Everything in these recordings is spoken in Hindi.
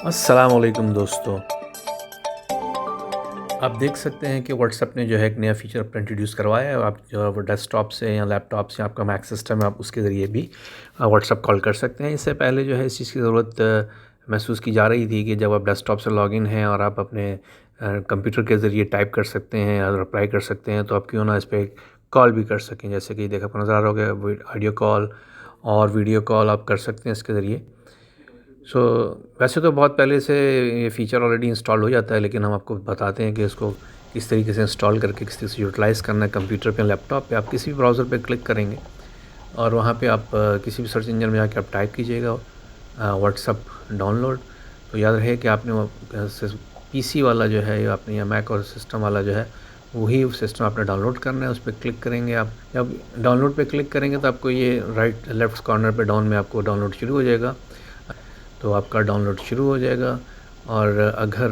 अस्सलाम वालेकुम दोस्तों। आप देख सकते हैं कि व्हाट्सएप ने जो है एक नया फ़ीचर अपना इंट्रोड्यूस करवाया है। आप जो है वो डेस्कटॉप से या लैपटॉप से आपका मैक सिस्टम है, आप उसके ज़रिए भी व्हाट्सएप कॉल कर सकते हैं। इससे पहले जो है इस चीज़ की ज़रूरत महसूस की जा रही थी कि जब आप डेस्कटॉप से लॉगिन हैं और आप अपने कंप्यूटर के ज़रिए टाइप कर सकते हैं या रिप्लाई कर सकते हैं, तो आप क्यों ना इस पे कॉल भी कर सकें। जैसे कि देखा आपको नज़र आ रहा होगा, ऑडियो कॉल और वीडियो कॉल आप कर सकते हैं इसके ज़रिए। वैसे तो बहुत पहले से ये फ़ीचर ऑलरेडी इंस्टॉल हो जाता है, लेकिन हम आपको बताते हैं कि इसको किस तरीके से इंस्टॉल करके किस तरीके से यूटिलाइज़ करना है। कंप्यूटर पे, लैपटॉप पे आप किसी भी ब्राउज़र पे क्लिक करेंगे और वहाँ पे आप किसी भी सर्च इंजन में जाके आप टाइप कीजिएगा व्हाट्सएप डाउनलोड। तो याद रहे कि आपने वो पीसी वाला जो है या आपने या मैक और सिस्टम वाला जो है वही सिस्टम आपने डाउनलोड करना है। उस पर क्लिक करेंगे आप। जब डाउनलोड पे क्लिक करेंगे तो आपको ये राइट लेफ़्ट कॉर्नर पे डाउन में आपको डाउनलोड शुरू हो जाएगा। तो आपका डाउनलोड शुरू हो जाएगा। और अगर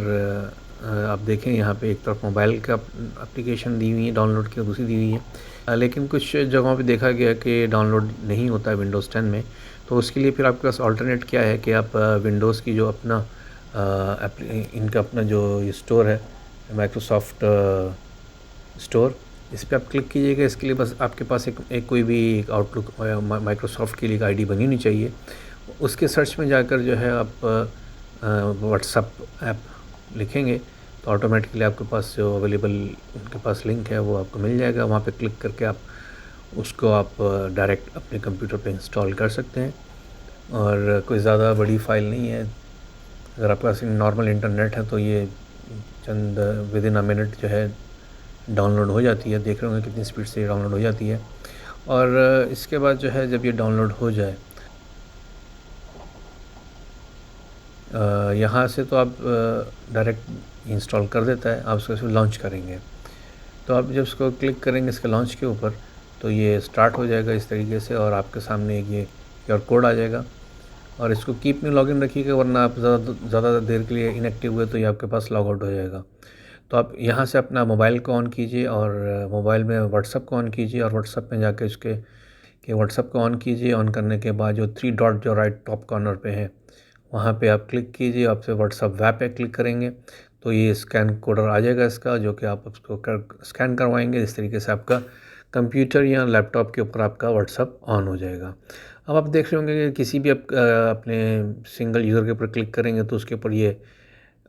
आप देखें यहाँ पे एक तरफ मोबाइल का एप्लीकेशन दी हुई है डाउनलोड की, दूसरी दी हुई है। लेकिन कुछ जगहों पे देखा गया कि डाउनलोड नहीं होता है विंडोज़ 10 में। तो उसके लिए फिर आपके पास अल्टरनेट क्या है कि आप विंडोज़ की जो अपना इनका अपना जो ये स्टोर है, माइक्रोसॉफ्ट स्टोर, इस पर आप क्लिक कीजिएगा। इसके लिए बस आपके पास एक कोई भी एक आउटलुक माइक्रोसॉफ्ट के लिए एक आईडी बनी होनी चाहिए। उसके सर्च में जाकर जो है आप व्हाट्सएप ऐप लिखेंगे तो ऑटोमेटिकली आपके पास जो अवेलेबल उनके पास लिंक है वो आपको मिल जाएगा। वहाँ पे क्लिक करके आप उसको आप डायरेक्ट अपने कंप्यूटर पे इंस्टॉल कर सकते हैं। और कोई ज़्यादा बड़ी फ़ाइल नहीं है। अगर आपके पास नॉर्मल इंटरनेट है तो ये चंद विदिन अ मिनट जो है डाउनलोड हो जाती है। देख रहे होंगे कितनी स्पीड से डाउनलोड हो जाती है। और इसके बाद जो है जब ये डाउनलोड हो जाए यहाँ से तो आप डायरेक्ट इंस्टॉल कर देता है। आप उसको लॉन्च करेंगे तो आप जब उसको क्लिक करेंगे इसके लॉन्च के ऊपर तो ये स्टार्ट हो जाएगा इस तरीके से। और आपके सामने एक ये क्यूआर कोड आ जाएगा। और इसको कीप में लॉगिन रखिएगा, वरना आप ज़्यादा देर के लिए इनएक्टिव हुए तो ये आपके पास लॉग आउट हो जाएगा। तो आप यहाँ से अपना मोबाइल को ऑन कीजिए और मोबाइल में व्हाट्सएप को ऑन कीजिए और व्हाट्सएप में जाके उसके व्हाट्सएप को ऑन कीजिए। ऑन करने के बाद जो 3 डॉट जो राइट टॉप कॉर्नर पे है वहाँ पे आप क्लिक कीजिए। आपसे व्हाट्सएप वेब पे क्लिक करेंगे तो ये स्कैन कोडर आ जाएगा इसका, जो कि आप उसको स्कैन करवाएंगे। इस तरीके से आपका कंप्यूटर या लैपटॉप के ऊपर आपका व्हाट्सएप ऑन हो जाएगा। अब आप देख रहे होंगे कि किसी भी आप अपने सिंगल यूज़र के ऊपर क्लिक करेंगे तो उसके ऊपर ये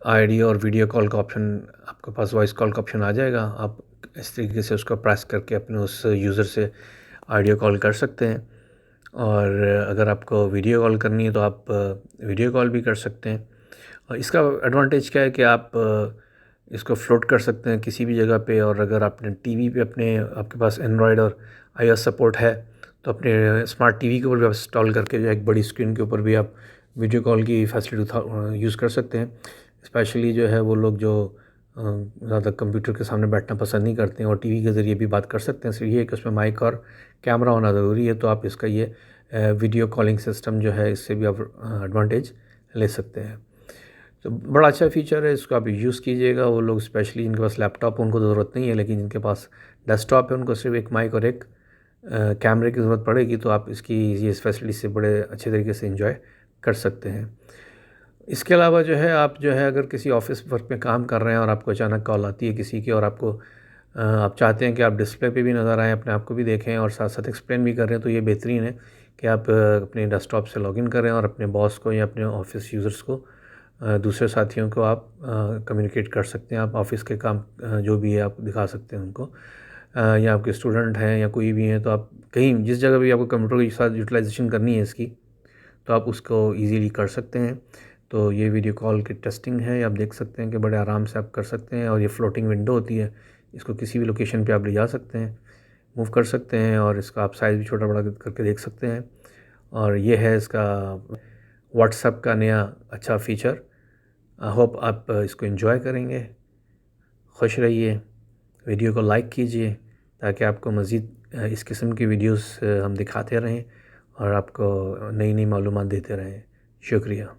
आईडी और वीडियो कॉल का ऑप्शन, आपके पास वॉइस कॉल का ऑप्शन आ जाएगा। आप इस तरीके से उसको प्रेस करके अपने उस यूज़र से ऑडियो कॉल कर सकते हैं। और अगर आपको वीडियो कॉल करनी है तो आप वीडियो कॉल भी कर सकते हैं। और इसका एडवांटेज क्या है कि आप इसको फ्लोट कर सकते हैं किसी भी जगह पे। और अगर आपने टीवी पे आपके पास एंड्रॉयड और आईओएस सपोर्ट है तो अपने स्मार्ट टीवी के ऊपर भी आप इंस्टॉल करके जो एक बड़ी स्क्रीन के ऊपर भी आप वीडियो कॉल की फैसिलिटी यूज़ कर सकते हैं। स्पेशली जो है वो लोग जो ज़्यादा कंप्यूटर के सामने बैठना पसंद नहीं करते हैं और टीवी के ज़रिए भी बात कर सकते हैं। सिर्फ ये है कि उसमें माइक और कैमरा होना ज़रूरी है। तो आप इसका ये वीडियो कॉलिंग सिस्टम जो है इससे भी आप एडवांटेज ले सकते हैं। तो बड़ा अच्छा फ़ीचर है, इसको आप यूज़ कीजिएगा। वो लोग स्पेशली जिनके पास लैपटॉप है उनको ज़रूरत नहीं है, लेकिन जिनके पास डेस्कटॉप है उनको सिर्फ एक माइक और एक कैमरे की ज़रूरत पड़ेगी। तो आप इसकी ये फैसिलिटी से बड़े अच्छे तरीके से एंजॉय कर सकते हैं। इसके अलावा जो है आप जो है अगर किसी ऑफ़िस वर्क में काम कर रहे हैं और आपको अचानक कॉल आती है किसी की और आप चाहते हैं कि आप डिस्प्ले पे भी नज़र आएँ, अपने आप को भी देखें और साथ-साथ एक्सप्लेन भी कर रहे हैं, तो ये बेहतरीन है कि आप अपने डेस्कटॉप से लॉगिन करें और अपने बॉस को या अपने ऑफ़िस यूज़र्स को दूसरे साथियों को आप कम्युनिकेट कर सकते हैं। आप ऑफ़िस के काम जो भी है आप दिखा सकते हैं उनको। या आपके स्टूडेंट हैं या कोई भी हैं तो आप कहीं जिस जगह भी आपको कंप्यूटर के साथ यूटिलाइज़ेशन करनी है इसकी, तो आप उसको ईज़िली कर सकते हैं। तो ये वीडियो कॉल की टेस्टिंग है, आप देख सकते हैं कि बड़े आराम से आप कर सकते हैं। और ये फ्लोटिंग विंडो होती है, इसको किसी भी लोकेशन पे आप ले जा सकते हैं, मूव कर सकते हैं और इसका आप साइज़ भी छोटा-बड़ा करके देख सकते हैं। और ये है इसका व्हाट्सएप का नया अच्छा फ़ीचर। आई होप आप इसको एंजॉय करेंगे। खुश रहिए, वीडियो को लाइक कीजिए ताकि आपको मज़ीद इस किस्म की वीडियोस हम दिखाते रहें और आपको नई-नई मालूमात देते रहें। शुक्रिया।